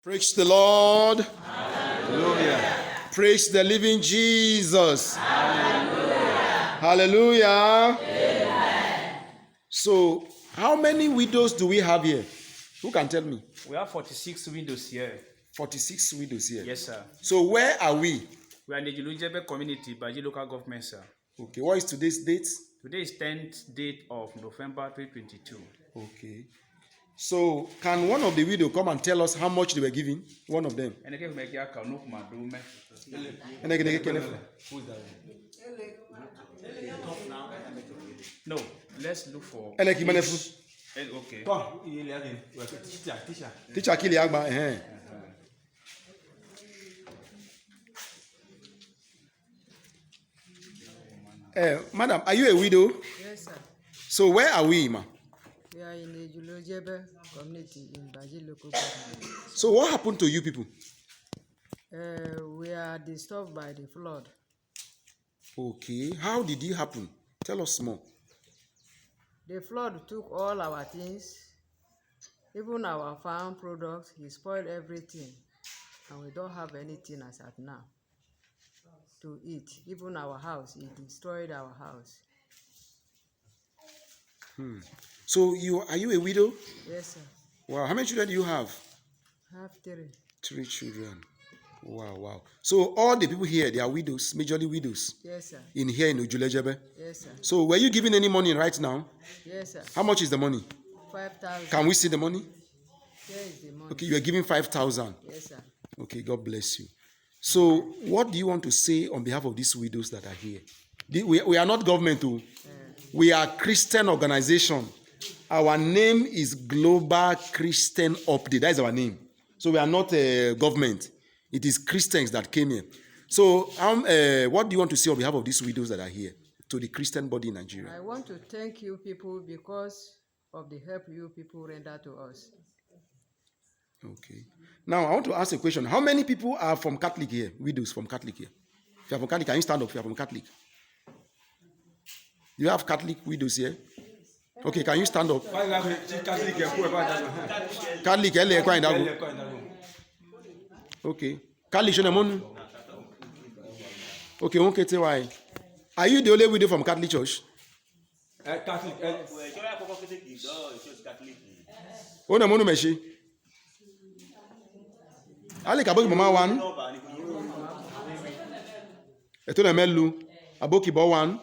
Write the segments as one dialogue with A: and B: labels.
A: Praise the Lord.
B: Hallelujah.
A: Praise the living Jesus. Hallelujah. Hallelujah. Amen. So, how many widows do we have here? Who can tell me?
B: We have 46 windows here.
A: 46 widows here.
B: Yes, sir.
A: So, where are we?
B: We are in the Ejule community, Baji local government, sir.
A: Okay, what is today's date?
B: Today is 10th date of November 2022.
A: Okay. So, can one of the widows come and tell us how much they were giving? One of them.
B: No, let's look for. Okay.
A: Teacher Kili Agba. Madam, are you a widow?
C: Yes, sir.
A: So, where are we, ma?
C: We are in the Jubiliate community in Baji local government.
A: So, what happened to you people?
C: We are disturbed by the flood.
A: Okay, how did it happen? Tell us more.
C: The flood took all our things, even our farm products. He spoiled everything, and we don't have anything as at now to eat. Even our house, he destroyed our house.
A: So, are you a widow?
C: Yes, sir.
A: Wow, how many children do you have?
C: I have three.
A: 3 children. Wow. So, all the people here, they are widows, majorly widows.
C: Yes, sir.
A: In here in Ejule.
C: Yes, sir.
A: So, were you giving any money right now?
C: Yes, sir.
A: How much is the money?
C: 5,000.
A: Can we see the money?
C: Here is the money.
A: Okay, you are giving 5,000.
C: Yes, sir.
A: Okay, God bless you. So, what do you want to say on behalf of these widows that are here? We are not government, too. We are Christian organization. Our name is Global Christian Update. That is our name. So, we are not a government. It is Christians that came here. So, what do you want to say on behalf of these widows that are here to the Christian body in Nigeria?
C: I want to thank you people because of the help you people render to us.
A: Okay. Now, I want to ask a question. How many people are from Catholic here? Widows from Catholic here? If you are from Catholic, can you stand up if you are from Catholic? You have Catholic widows here? Okay, can you stand up? Catholic, okay. Catholic, okay, okay, why? Are you the only widow from Catholic Church?
D: Catholic.
A: Ona monu meshi. Ali kaboki mama one. Etona melu. Aboki bo one.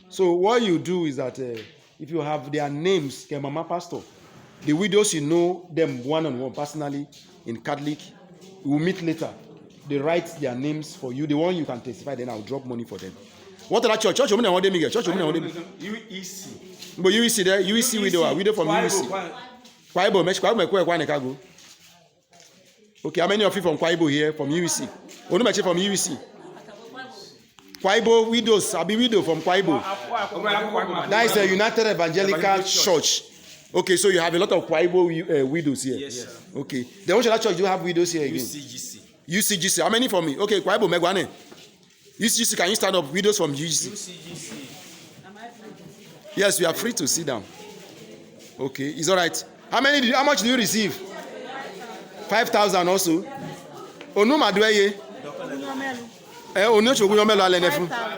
A: So what you do is that if you have their names, your mama pastor, the widows you know them one-on-one personally in Catholic, we will meet later. They write their names for you. The one you can testify, then I'll drop money for them. What other church? Church woman, church woman,
B: UEC.
A: But UEC there, UEC widow from UEC. Kwaibo, okay, how many of you from Kwaibo here from UEC? Onumeche from UEC. Kwaibo widows, I'll be widow from Kwaibo. That is a United Evangelical Church. Okay, so you have a lot of Kwaibo widows here.
B: Yes, sir.
A: Okay, then which other church do you have widows here again?
B: UCGC.
A: UCGC. How many for me? Okay, Kwaibo Megwane. UCGC, can you stand up? Widows from UCGC.
B: UCGC.
A: Yes, we are free to sit down. Okay, it's all right. How much do you receive? 5,000 also. Onuma Dweye.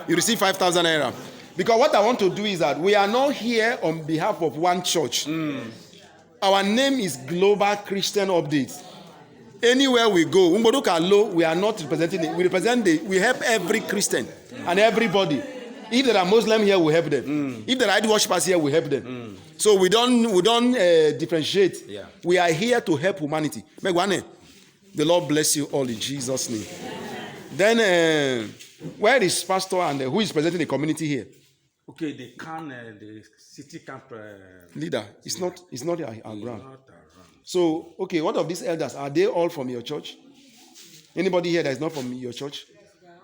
A: You receive 5,000 naira. Because what I want to do is that we are not here on behalf of one church. Our name is Global Christian Update. Anywhere we go, we are not representing it. We help every Christian and everybody. If there are Muslims here, we help them. If there are idol worshippers here, we help them. So we don't differentiate.
B: Yeah.
A: We are here to help humanity. The Lord bless you all in Jesus' name. Then, where is pastor and who is presenting the community here?
B: Okay, the city camp
A: Leader. It's not our ground.
B: not around.
A: So, okay, what of these elders? Are they all from your church? Anybody here that is not from your church?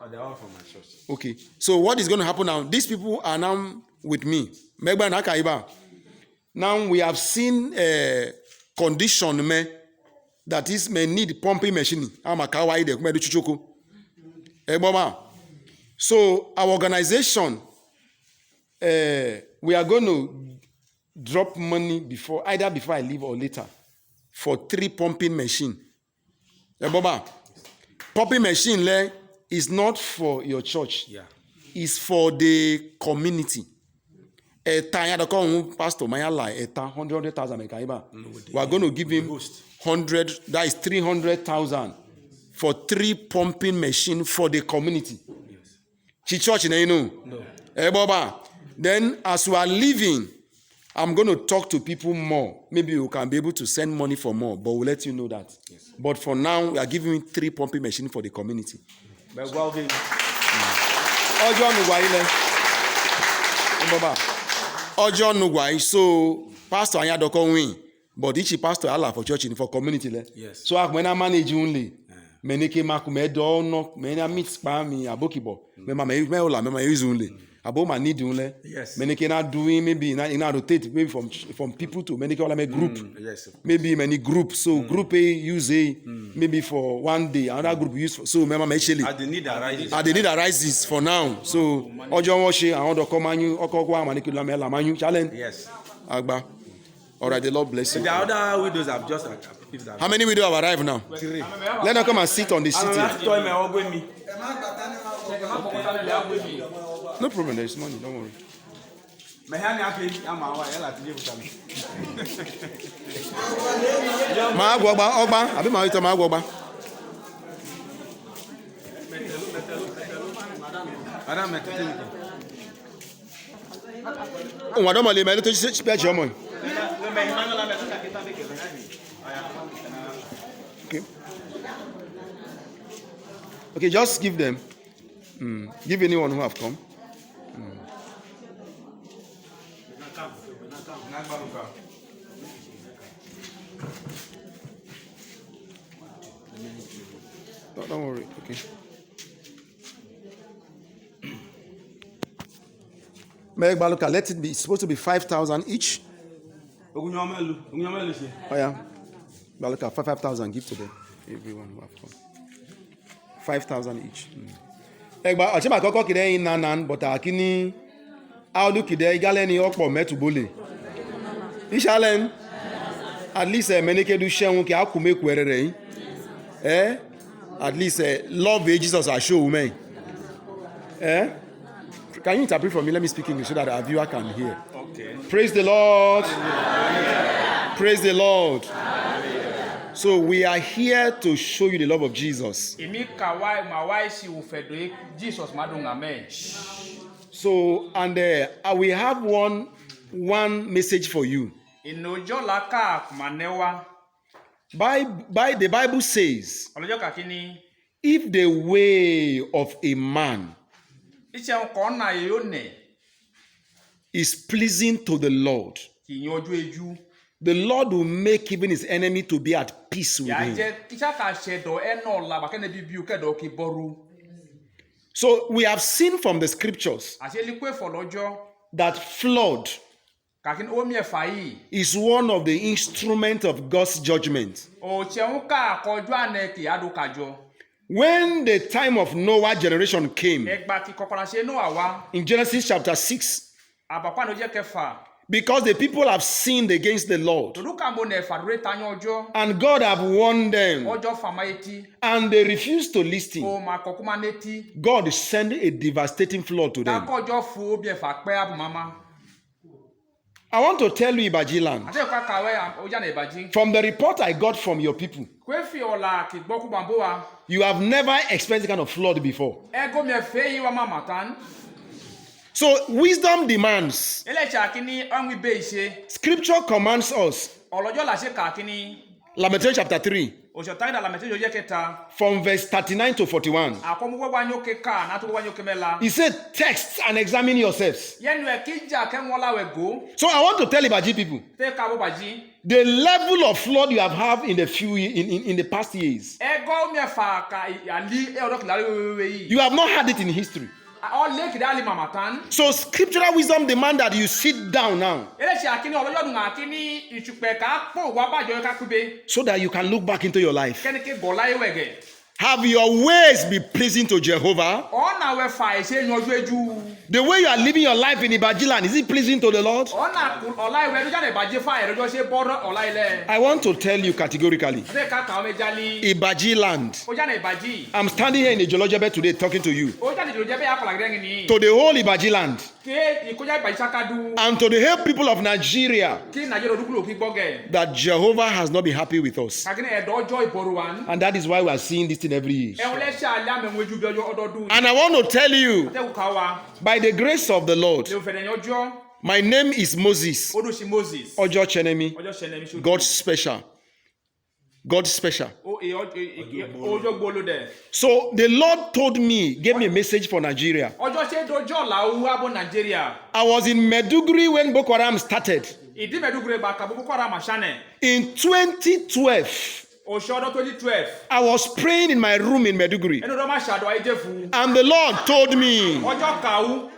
B: Oh, they're all from my church.
A: Okay. So what is going to happen now? These people are now with me. Now we have seen a condition that is may need pumping machine. So our organization, we are going to drop money before I leave or later for 3 pumping machine Boba, pumping machine le is not for your church.
B: Yeah.
A: It's for the community. Pastor Mayala, 100,000. We are going to give him 100, that is 300,000 for 3 pumping machine for the community. Yes. Church, you know? No. Boba, then as we are leaving, I'm going to talk to people more. Maybe you can be able to send money for more, but we'll let you know that. Yes. But for now, we are giving 3 pumping machine for the community. So pastor Anyadoko win, but each pastor Allah for church and for community le.
B: Yes.
A: So when I manage only, meneke makume do no, mena meet spam me abokibo. Me ola me use only. Abo ma need only. Yes. Meneke na doing maybe na rotate maybe from people to meneke ola me group.
B: Yes.
A: Maybe many groups. So group A use A maybe for one day, another group use for, so remember me actually.
B: They need arises.
A: They need arises for now. So ojo wash I want to come anyu okokwa maneke la me la manyu challenge.
B: Yes.
A: Agba. All right, the Lord bless you.
B: The other widows have just
A: How many widows have arrived now?
B: 3.
A: Let them come and sit on the seat here. No problem, there is money, don't worry. Okay, just give them. Give anyone who have come. Don't worry. Okay. Let it be. It's supposed to be 5,000 each. Oh yeah. Baluka, 5,000. Give to them. Everyone who have come. 5,000 each. Egba ochima koko kide in nanan but akini audu kide igaleni opo metubole. Ishalen at least meneke du sheun ki akume kwerere yin. At least love Jesus I show me. Can you interpret for me? Let me speak English so that our viewer can hear.
B: Okay.
A: Praise the Lord. Hallelujah. Praise the Lord. Hallelujah. So we are here to show you the love of Jesus. So and we have one message for you. By the Bible says, if the way of a man is pleasing to the Lord, the Lord will make even his enemy to be at peace with him. So we have seen from the scriptures that flood is one of the instruments of God's judgment. When the time of Noah generation came, in Genesis chapter 6, because the people have sinned against the Lord, and God have warned them, and they refused to listen, God sent a devastating flood to them. I want to tell you, Ibajiland, from the report I got from your people, you have never experienced this kind of flood before. So wisdom demands. Scripture commands us. Lamentation chapter 3. From verse 39 to 41. He said, text and examine yourselves. So I want to tell Ibaji people, the level of flood you have had in the past years, you have not had it in history. So scriptural wisdom demands that you sit down now, so that you can look back into your life. Have your ways be pleasing to Jehovah?
B: Ọ̀nà wẹ̀fà ìṣe yanjú ejú.
A: The way you are living your life in Ibajiland, is it pleasing to the Lord?
B: Ọ̀nà ọ̀la ìwé ẹ̀dújà náà ìbàjẹ́ fà ẹ̀rọjọ́ ṣe bọ́rọ̀ ọ̀la ilẹ̀.
A: I want to tell you categorically,
B: Ṣé ká kàwé jálí?
A: Ibajiland.
B: Ó jáde ìbàjì.
A: I'm standing here in Ejule today talking to you.
B: Ó jáde ìjòjẹ́ bẹ́ẹ̀ akọ̀là gẹ́gẹ́ ni.
A: To the whole Ibajiland
B: Ké ìkójá ìbàjẹ́ sákàdú.
A: and to the whole people of Nigeria
B: Kí Nàìjíríà olúkúlò kí gbọ́gẹ̀.
A: that Jehovah has not been happy with us.
B: Kàkínní ẹ̀dọ́ ọjọ́ ìbọ̀rù wa.
A: And that is why we are seeing this thing every year.
B: Ẹ̀hún lẹ́sẹ̀ alẹ́ àmì ẹ̀wọ̀n ejú bí ọjọ́ ọdọọdún.
A: And I want to tell you,
B: Àtẹ̀wò ká wa.
A: by the grace of the Lord,
B: Lè fẹ̀rẹ̀ yẹn ọjọ́.
A: my name is Moses
B: Ó dùn sí Moses.
A: Ojo Chenemi,
B: Ọjọ́ ṣẹlẹ̀ mi ṣojú.
A: God's special. God's special.
B: Ọjọ́ gbolo dẹ̀.
A: So the Lord told me, gave me a message for Nigeria.
B: Ọjọ́ ṣe dojọ́ làwù abọ́ Nàìjíríà.
A: I was in Meduguri when Boko Haram started.
B: Ìdí mẹ́dúgbùrẹ́ bá kàbó kókó ara màṣánẹ̀.
A: In 2012,
B: Oṣù ọdún 2012.
A: I was praying in my room in Meduguri.
B: Ẹnu ọdún máa ṣàdọ̀ ayé jẹ́ fún.
A: And the Lord told me,
B: Ọjọ́ kàwú.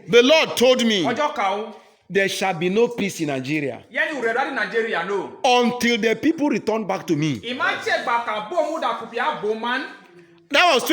A: the Lord told me,
B: Ọjọ́ kàwú.
A: there shall be no peace in Nigeria
B: Yẹ́nì rẹ̀ dárí Nàìjíríà lò.
A: until the people return back to me.
B: Ìmáṣẹ́ gbàkà bó mú dàkùbí àbò man.
A: That was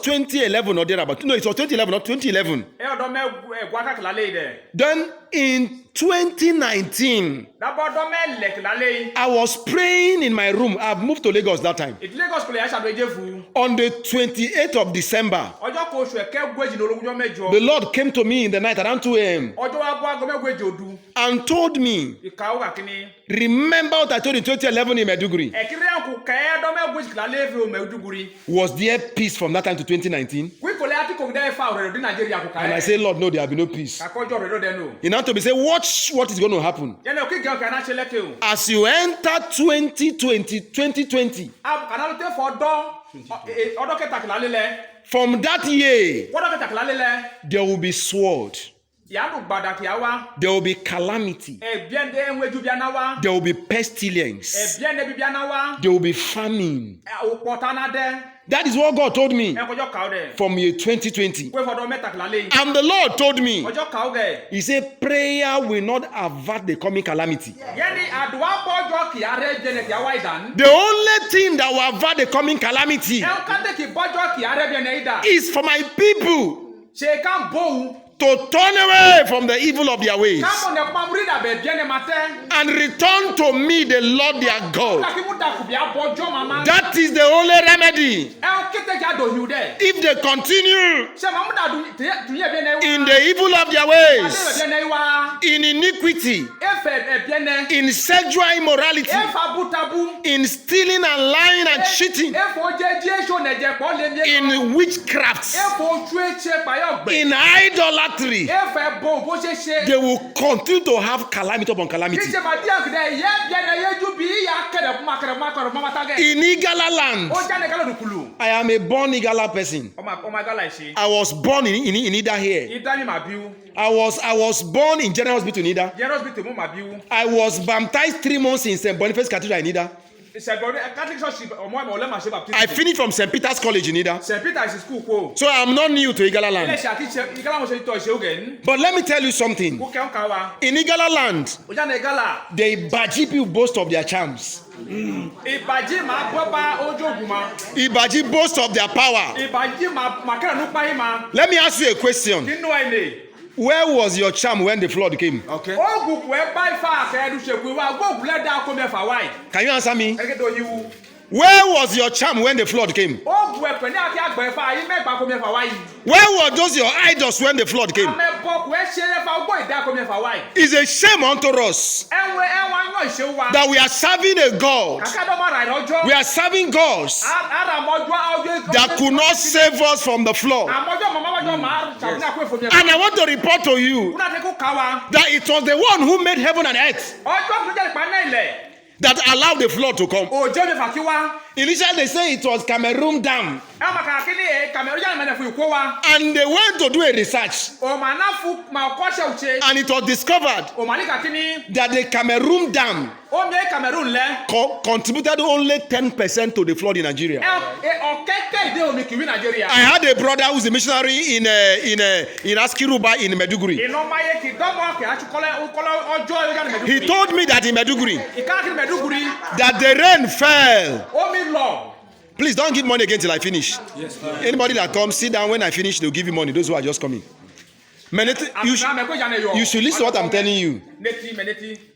A: 2011 or thereabout. No, it was 2011, not 2011.
B: Ẹ ọ̀dọ́ mẹ́gbọ́ akákìlá lé dẹ̀.
A: Then in 2019,
B: Dábọ̀ ọdọ́ mẹ́lẹ̀kìlá lé.
A: I was praying in my room. I've moved to Lagos that time.
B: Ìdílé gọ́sùkùlù yẹn ṣàdọ̀ ẹjẹ́ fún.
A: On the 28th of December,
B: Ọjọ́ kò oṣù ẹ̀kẹ́ gbèjì ní ológunjọ́ mẹ́jọ.
A: the Lord came to me in the night around 2 a.m.
B: Ọjọ́ wa bọ́ aago mẹ́gbèjì òdu.
A: and told me,
B: Ìkàwé kàkíní.
A: remember what I told you in 2011 in Meduguri.
B: Ẹ̀kírí àkù kẹ́ ọdọ́ mẹ́gbèjì kìlá lé fi omi ẹ̀dúguri.
A: Was there peace from that time to 2019?
B: Wíkọ̀lẹ́ àti kòkòdẹ́ ẹ̀fà ọ̀rẹ́ rẹ̀ dín Nàìjíríà kò
A: And I
B: káyẹ̀.
A: say, Lord, no, there will be no peace.
B: Kàkọ́jọ́ rẹ̀ lọ́dẹ nù.
A: You know, to be say, watch what is going to happen.
B: Yẹ́nì òkè gẹ̀ọ́ kẹ́ náà ṣe lẹ́kẹ̀ o.
A: As you enter 2020,
B: Kànáà ló tẹ́ fọ ọdọ́ kẹtàkìlá lélẹ̀.
A: from that year,
B: Wọ́dọ̀ kẹtàkìlá lélẹ̀.
A: there will be sword.
B: Yàrá gbàdàkì àwa.
A: There will be calamity.
B: Ẹ̀bíẹ́ndé ẹ̀wẹ́jú bíi anáwá.
A: There will be pestilence.
B: Ẹ̀bíẹ́ndé bíi anáwá.
A: There will be famine.
B: Òpọ̀tánà dẹ́.
A: That is what God told me
B: Ẹ̀kọ́jọ́ kàó dẹ̀.
A: from year 2020.
B: Wé fọdọ̀ mẹ́tàkìlá lé.
A: And the Lord told me,
B: Ọjọ́ kàó gẹ̀.
A: He said, prayer will not avert the coming calamity.
B: Yẹ́nì àdùá bọ́jọ́ kì í arẹ́ jẹ́nẹ̀ kì í àwa ìdán.
A: The only thing that will avert the coming calamity
B: Ẹ̀hún kàtẹ́ kì í bọ́jọ́ kì í arẹ́ jẹ́nẹ̀ ìdá.
A: is for my people
B: Ṣé ká bòwú.
A: to turn away from the evil of their ways
B: Kámọ̀ nẹ̀ pamuri dàbẹ̀ bíẹ́nẹ̀ máa tẹ́.
A: and return to me, the Lord their God.
B: Kàkí mú dàkùbí àbọ̀jọ́ màmá.
A: That is the only remedy.
B: Ẹ̀hún kété kí a dòhìú dẹ̀.
A: If they continue
B: Ṣé màmú dàdú tùyẹ̀ bíẹ́nẹ̀ wá.
A: in the evil of their
B: Adé
A: ways,
B: bíẹ́nẹ̀ wá.
A: in iniquity,
B: Efe bíẹ́nẹ̀.
A: in sexual immorality,
B: Efa butabu.
A: in stealing and lying and cheating,
B: Efo jẹ́ Jésù nẹ̀jẹ̀ pọ̀ lé mi.
A: in witchcraft,
B: Efo ojú ẹ̀ṣẹ̀ pàyọ̀ gbẹ̀.
A: in idolatry,
B: Efe bò bó ṣe ṣe.
A: they will continue to have calamity upon calamity.
B: Kí ṣe máa díẹ̀ kìdẹ̀ yẹ́ bíẹ́nẹ̀ yẹ́jú bí ìyá kẹ̀rẹ̀ fún makẹ̀rẹ̀ mọ́ tagẹ̀.
A: In Igala land,
B: Ó jáde kálọ̀ dùkùlù.
A: I am a born Igala person.
B: Ọmọ agálà ìṣe.
A: I was born in Ida here.
B: Ìdání màá bíú.
A: I was born in General Hospital in Ida.
B: Yẹ́rọ́sì bí tèmú màá bíú.
A: I was baptized 3 months in St. Boniface Cathedral in Ida.
B: Ìṣẹ̀gbọ̀n Catholic Church ọmọ ẹ̀mọ̀ ọlẹ́mà ṣe baptism.
A: I finished from St. Peter's College in Ida.
B: St. Peter is school kó.
A: So I'm not new to Igala
B: Ilé
A: land.
B: iṣẹ́ àkíṣe ìkálà wọn ṣe tọ́ ìṣe ògẹ̀ ní.
A: But let me tell you something.
B: Kó kẹ́ ń ka wa.
A: In Igala land,
B: Ó jáde gálà.
A: the Ibaji people boast of their charms.
B: Ìbàjẹ́ máa bọ́ bá ojú ògùn ma.
A: Ibaji boast of their power.
B: Ìbàjẹ́ máa kẹ́rẹ̀ ní páyé ma.
A: Let me ask you a question.
B: Nínú ẹ̀lẹ̀.
A: Where was your charm when the flood came?
D: Okay.
B: Oògùn kò ẹ bá ifá àkẹ́rù ṣègùn ìwà gbóògùn lẹ́dá kó mẹ́fà wáì.
A: Can you answer me?
B: Ẹgẹ́ tó yíwu.
A: Where was your charm when the flood came?
B: Oògùn ẹ̀pẹ̀ ní àti àgbẹ̀ ifá ayé mẹ́gbàá kó mẹ́fà wáì.
A: Where were those your idols when the flood came?
B: Amẹ́bọ̀ kò ẹ ṣe ẹ̀fà ọgbọ́n ìdá kó mẹ́fà wáì.
A: It's a shame unto us
B: Ẹ̀wọ̀n yàn ìṣe wa.
A: that we are serving a God.
B: Kàkàdọ́mọ rà ìrọ́jọ́.
A: We are serving gods
B: Àràmọ́jọ́ ọjọ́
A: that could not save us from the flood.
B: Àmọ́jọ́ màmájọ́ máa ṣàfihàn àpò ìfòmí ẹ̀fà.
A: And I want to report to you
B: Kúnà tí kò ká wa.
A: that it was the one who made heaven and earth
B: Ọjọ́ tó jẹ́ ìpàdé ilẹ̀.
A: that allowed the flood to come.
B: Òjò mi fà kí wá.
A: Initially, they say it was Cameroon Dam,
B: Ẹ máa kà kí ni Cameroon yàrá mẹ́lẹ̀ fún ìkó wa.
A: and they went to do a research,
B: Òmà náà fún màá kọ́ṣẹ́ òṣè.
A: and it was discovered
B: Òmà ní kà kí ni.
A: that the Cameroon Dam
B: Omi Cameroon lẹ.
A: contributed only 10% to the flood in Nigeria.
B: Ọ̀kẹ́kẹ́ ìdé omi kìwé Nàìjíríà.
A: I had a brother who's a missionary in Askiruba in Meduguri.
B: Iná máyé kì dọ́mọ̀ kì á tún kọ́lẹ́ ọjọ́ ìyá ni Mẹ̀dúgùrì.
A: He told me that in Meduguri,
B: Ìkàkiri Mẹ̀dúgùrì.
A: that the rain fell
B: Omi lọ.
A: Please don't give money again till I finish.
D: Yes.
A: Anybody that comes, sit down. When I finish, they'll give you money. Those who are just coming. You should listen to what I'm telling you.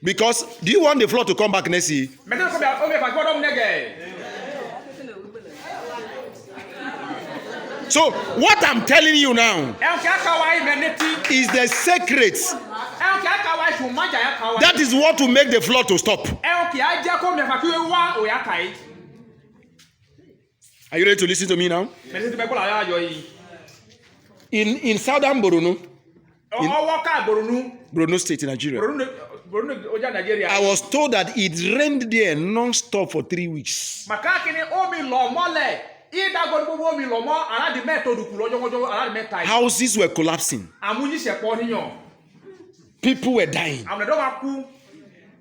A: Because do you want the floor to come back next year? So what I'm telling you now is the secret. That is what will make the floor to stop. Are you ready to listen to me now? In southern Borno, Borno State in Nigeria, I was told that it rained there non-stop for 3 weeks. Houses were collapsing. People were dying.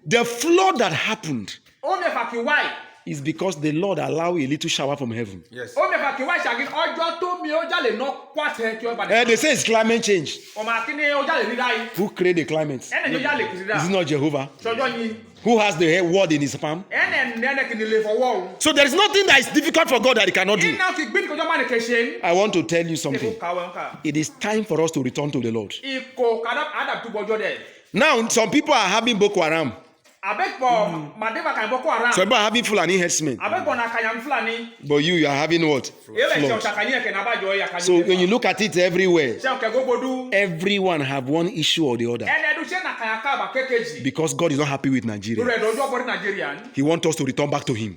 A: The flood that happened is because the Lord allowed a little shower from heaven.
D: Yes.
A: They say it's climate change. Who created the climate? Is it not Jehovah? Who has the word in his palm? So there is nothing that is difficult for God that he cannot do. I want to tell you something. It is time for us to return to the Lord. Now, some people are having Boko Haram. Some people are having Fulani herdsmen. But you are having what? Flood. So when you look at it everywhere, everyone have one issue or the other. Because God is not happy with Nigeria. He wants us to return back to him.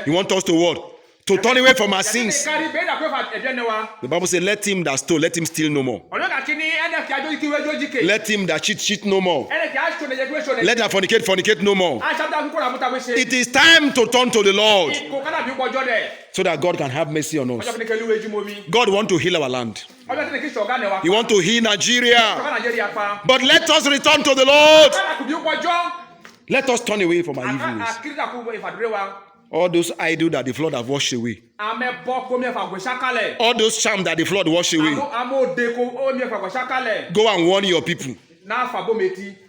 A: He wants us to what? To turn away from our sins. The Bible says, let him that stole, let him steal no more. Let him that cheat no more. Let that fornicate no more. It is time to turn to the Lord, so that God can have mercy on us. God wants to heal our land. He wants to heal Nigeria. But let us return to the Lord. Let us turn away from our evil ways. All those idols that the flood have washed away. All those charms that the flood washed away. Go and warn your people.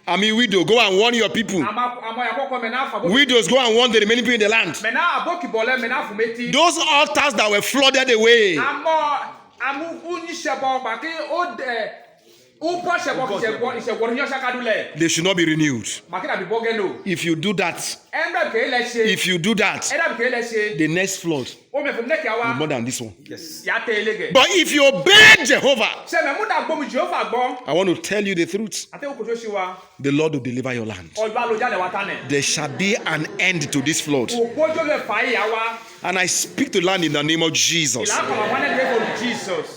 A: I mean, widow, go and warn your people. Widows, go and warn the remaining people in the land. Those altars that were flooded away, they should not be renewed. If you do that, the next flood will be more than this one.
D: Yes.
A: But if you obey Jehovah, I want to tell you the truth. The Lord will deliver your land. There shall be an end to this flood. And I speak to land in the name of Jesus.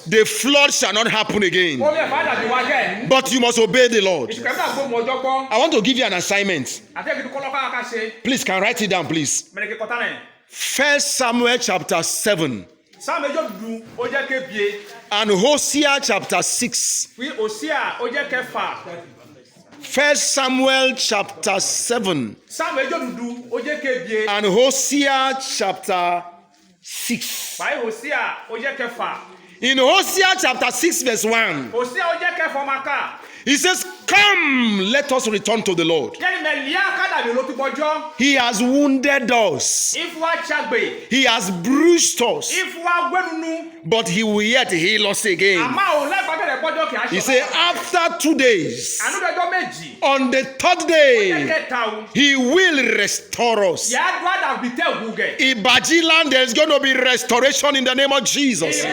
A: The flood shall not happen again. But you must obey the Lord. I want to give you an assignment. Please, can write it down, please. 1 Samuel chapter 7 and Hosea chapter 6. 1 Samuel chapter 7 and Hosea chapter 6. In Hosea chapter 6 verse 1, he says, come, let us return to the Lord. He has wounded us. He has bruised us. But he will yet heal us again. He said, after 2 days, on the 3rd day, he will restore us. Ibaji land, there's going to be restoration in the name of Jesus.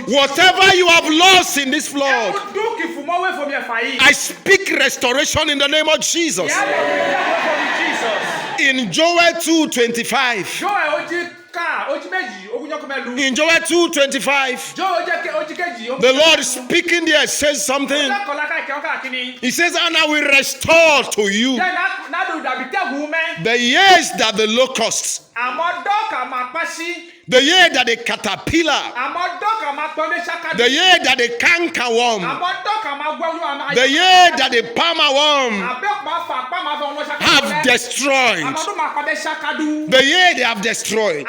A: Whatever you have lost in this flood, I speak restoration in the name of Jesus. In Joel 2:25. In Joel 2:25, the Lord speaking there says something. He says, and I will restore to you the years that the locusts, the year that the caterpillar, the year that the cankerworm, the year that the palmer worm have destroyed, the year they have destroyed.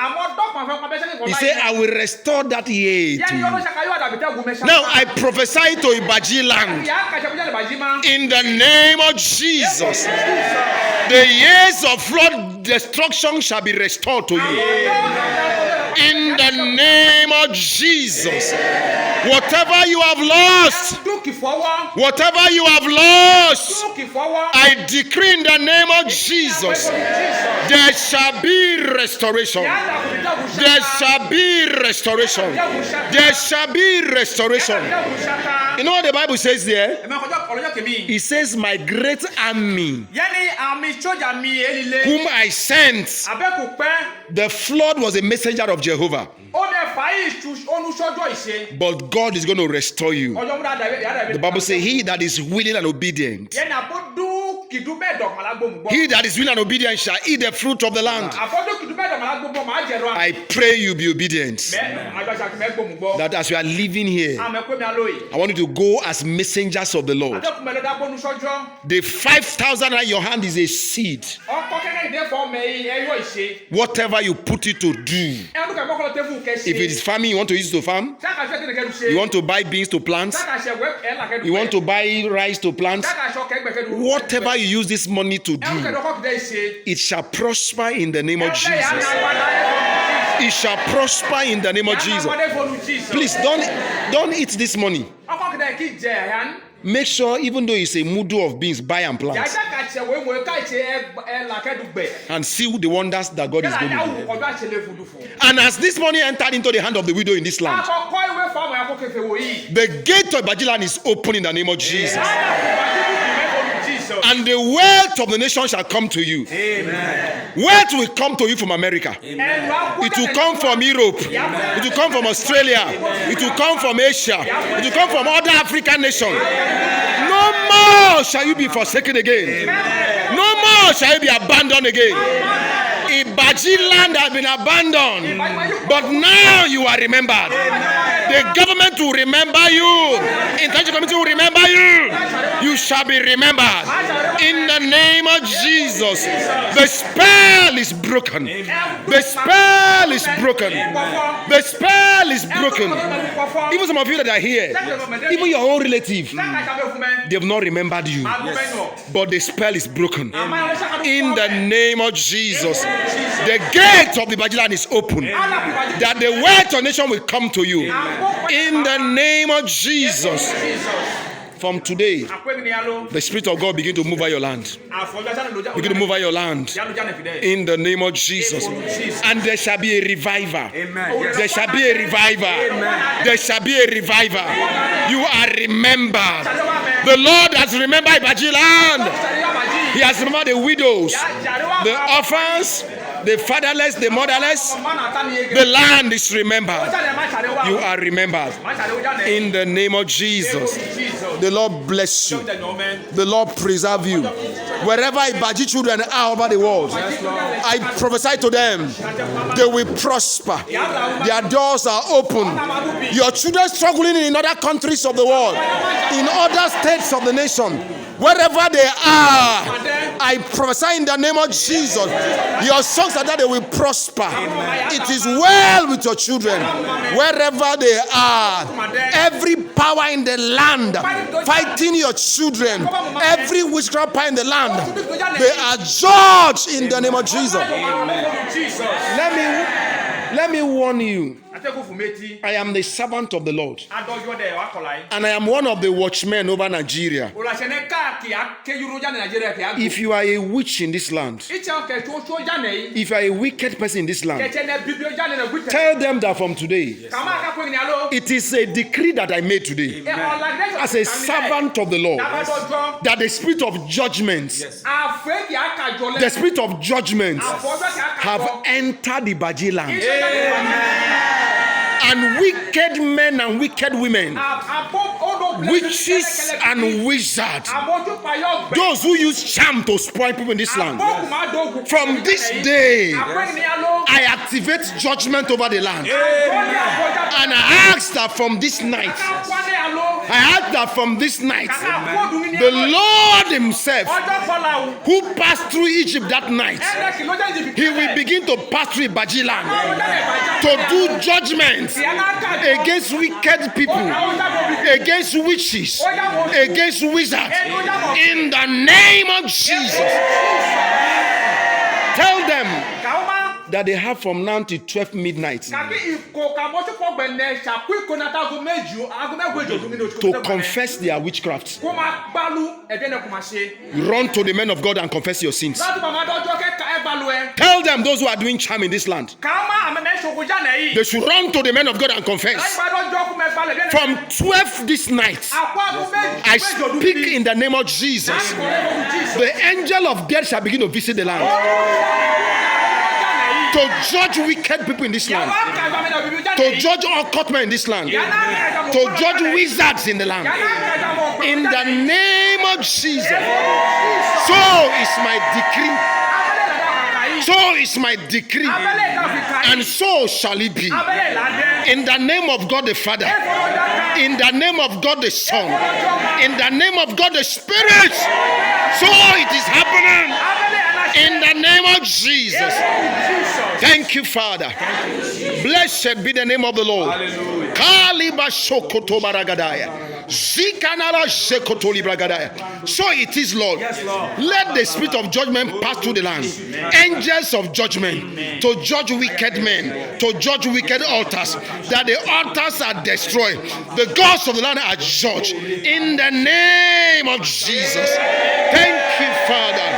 A: He said, I will restore that year to you. Now I prophesy to Ibaji land in the name of Jesus. The years of flood destruction shall be restored to you. In the name of Jesus. Whatever you have lost, whatever you have lost, I decree in the name of Jesus, there shall be restoration. There shall be restoration. There shall be restoration. You know what the Bible says there? It says, my great army, whom I sent. The flood was a messenger of Jehovah. But God is going to restore you. The Bible says, he that is willing and obedient, he that is willing and obedient shall eat the fruit of the land. I pray you be obedient. That as you are living here, I want you to go as messengers of the Lord. The 5,000 in your hand is a seed. Whatever you put it to do. If it is farming, you want to use it to farm. You want to buy beans to plant. You want to buy rice to plant. Whatever you use this money to do, it shall prosper in the name of Jesus. It shall prosper in the name of Jesus. Please don't eat this money. Make sure, even though it's a mudu of beans, buy and plant. And see the wonders that God is going to do. And as this money entered into the hand of the widow in this land, the gate of Bajilan is open in the name of Jesus. And the wealth of the nation shall come to you. Amen. Wealth will come to you from America. Amen. It will come from Europe. Amen. It will come from Australia. Amen. It will come from Asia. Amen. It will come from other African nations. No more shall you be forsaken again. Amen. No more shall you be abandoned again. Ibaji land has been abandoned, but now you are remembered. The government will remember you. International community will remember you. You shall be remembered. In the name of Jesus, the spell is broken. The spell is broken. The spell is broken. Even some of you that are here, even your own relative, they have not remembered you. But the spell is broken. In the name of Jesus, the gate of the Bajilan is open. That the wealth of nation will come to you. In the name of Jesus. From today, the Spirit of God begin to move over your land. Begin to move over your land. In the name of Jesus. And there shall be a revival. There shall be a revival. There shall be a revival. You are remembered. The Lord has remembered Ibaji land. He has remembered the widows, the orphans, the fatherless, the motherless. The land is remembered. You are remembered. In the name of Jesus. The Lord bless you. The Lord preserve you. Wherever Ibaji children are over the world, I prophesy to them, they will prosper. Their doors are open. Your children struggling in other countries of the world, in other states of the nation, wherever they are, I prophesy in the name of Jesus, your sons are that they will prosper. It is well with your children. Wherever they are, every power in the land fighting your children, every witchcraft power in the land, they are judged in the name of Jesus. Let me warn you. I am the servant of the Lord, and I am one of the watchmen over Nigeria. If you are a witch in this land, if you are a wicked person in this land, tell them that from today, it is a decree that I made today, as a servant of the Lord, that the spirit of judgment, the spirit of judgment have entered the Baji land. And wicked men and wicked women, witches and wizards, those who use charm to spoil people in this land, from this day, I activate judgment over the land. And I ask that from this night, the Lord himself, who passed through Egypt that night, he will begin to pass through Ibaji land to do judgment against wicked people, against witches, against wizards, in the name of Jesus. Tell them
B: Kauma.
A: that they have from now to 12 midnight to confess their witchcraft. Run to the men of God and confess your sins. Tell them, those who are doing charm in this land, they should run to the men of God and confess. From 12 this night, I speak in the name of Jesus. The angel of death shall begin to visit the land, to judge wicked people in this land, to judge occult men in this land, to judge wizards in the land. In the name of Jesus. So is my decree. So is my decree. And so shall it be. In the name of God the Father, in the name of God the Son, in the name of God the Spirit. So it is happening. In the name of Jesus. Thank you, Father. Blessed be the name of the Lord. Hallelujah. So it is, Lord. Let the spirit of judgment pass through the land. Angels of judgment to judge wicked men, to judge wicked altars, that the altars are destroyed, the gods of the land are judged. In the name of Jesus. Thank you, Father.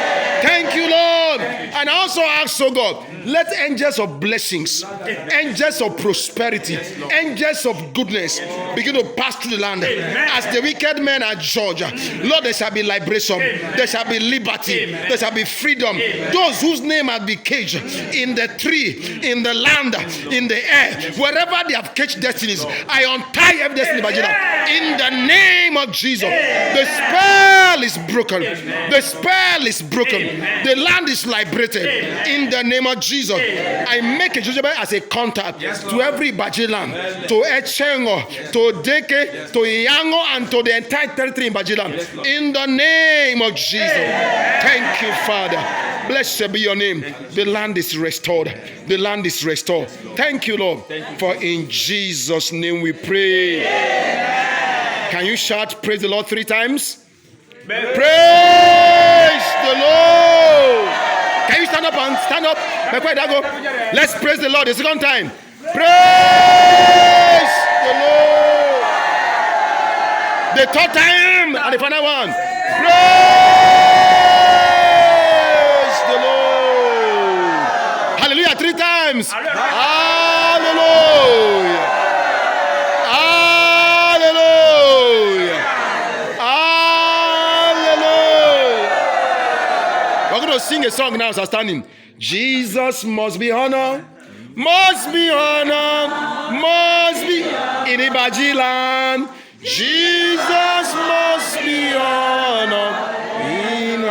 A: Thank you, Lord. And I also ask, oh God, let angels of blessings, angels of prosperity, angels of goodness begin to pass through the land. As the wicked men are judged, Lord, there shall be liberation, there shall be liberty, there shall be freedom. Those whose name have been caged in the tree, in the land, in the air, wherever they have caged destinies, I untie every destiny. In the name of Jesus, the spell is broken. The spell is broken. The land is liberated. In the name of Jesus, I make a judgment as a contact to every Bajilan, to Echengo, to Deke, to Yango, and to the entire territory in Bajilan. In the name of Jesus. Thank you, Father. Blessed be your name. The land is restored. The land is restored. Thank you, Lord. For in Jesus' name we pray. Can you shout praise the Lord 3 times? Praise the Lord. Can you stand up and stand up? Let's praise the Lord the second time. Praise the Lord. The third time and the final one. Praise the Lord. Hallelujah 3 times. Hallelujah. Hallelujah. Hallelujah. We're going to sing a song now as I'm standing. Jesus must be honored, must be honored, must be in Ibajiland. Jesus must be honored in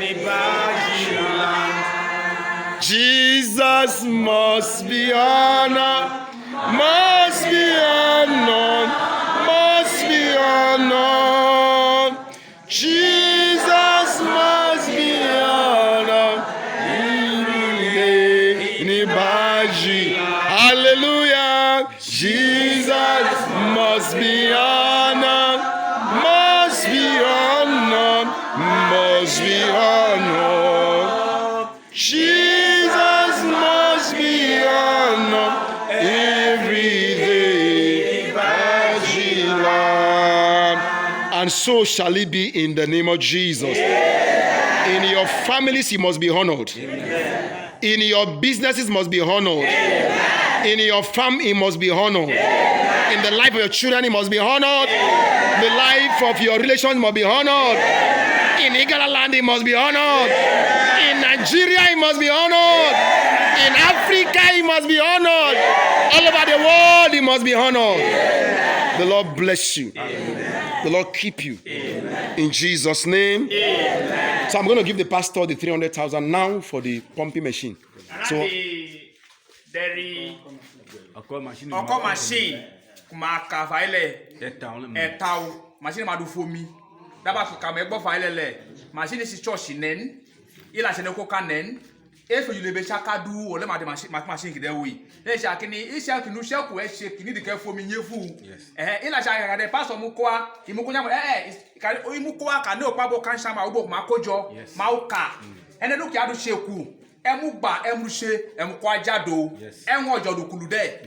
A: Ibajiland. Jesus must be honored, must be honored, must be honored. Jesus must be honored in Ibaji. Hallelujah. Jesus must be honored, must be honored, must be honored. Jesus must be honored every day. And so shall it be in the name of Jesus. In your families, he must be honored. In your businesses, must be honored. In your farm, he must be honored. In the life of your children, he must be honored. The life of your relations must be honored. In Igala land, he must be honored. In Nigeria, he must be honored. In Africa, he must be honored. All over the world, he must be honored. The Lord bless you. The Lord keep you. In Jesus' name. So I'm going to give the pastor the 300,000 now for the pumping machine. So
B: Encore machine kuma ka faile etau machine madu fomi daba ka me gbo faile le machine si church nen ila se ne ko kanen e so yule be shakadu ole ma de machine kide wi e sha kini e sha kinu sheku e she kini de ke fomi nyefu ila sha ka de pastor mu ko imu ko nya imu ko ka ne o pa bo kan sha ma ugbo ma kojo ma uka ene do kia do sheku emu gba emu she emu kwa jado enwo ojo do kulu de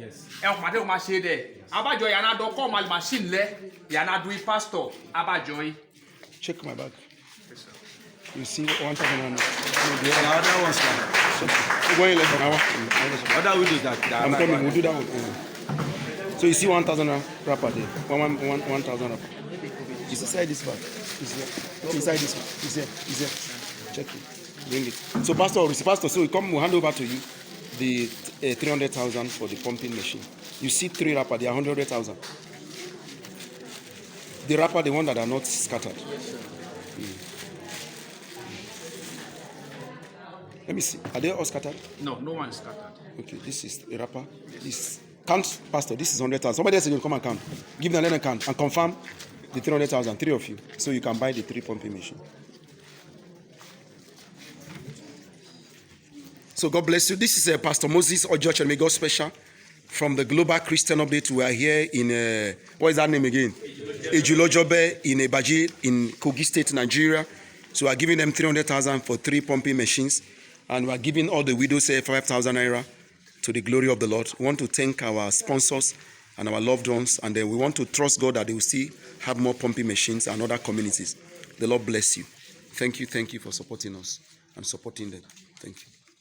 B: enwo mate ma she de abajo ya na do call my machine le ya na do pastor abajo.
A: Check my bag. You see 1,000 rand.
D: The other ones can.
A: Going less than an hour.
D: Other windows that.
A: I'm coming. We'll do that one. So you see 1,000 wrapper there. 1,000 wrapper. It's inside this bag. It's here. Inside this one. It's here. It's here. Check it. Bring it. So Pastor, so we'll hand over to you the 300,000 for the pumping machine. You see 3 wrapper. They are 100,000. The wrapper, the one that are not scattered. Let me see. Are they all scattered?
B: No one is scattered.
A: Okay, this is a wrapper. This count, Pastor. This is 100,000. Somebody else will come and count. Give them, let them count and confirm the 300,000. 3 of you, so you can buy the 3 pumping machine. So God bless you. This is Pastor Moses Ejule, may God special from the Global Christian Update. We are here in what is that name again? Ejule in Ebaji in Kogi State, Nigeria. So we are giving them 300,000 for 3 pumping machines. And we are giving all the widows 5,000 naira to the glory of the Lord. We want to thank our sponsors and our loved ones. And then we want to trust God that they will still have more pumping machines and other communities. The Lord bless you. Thank you for supporting us and supporting them. Thank you.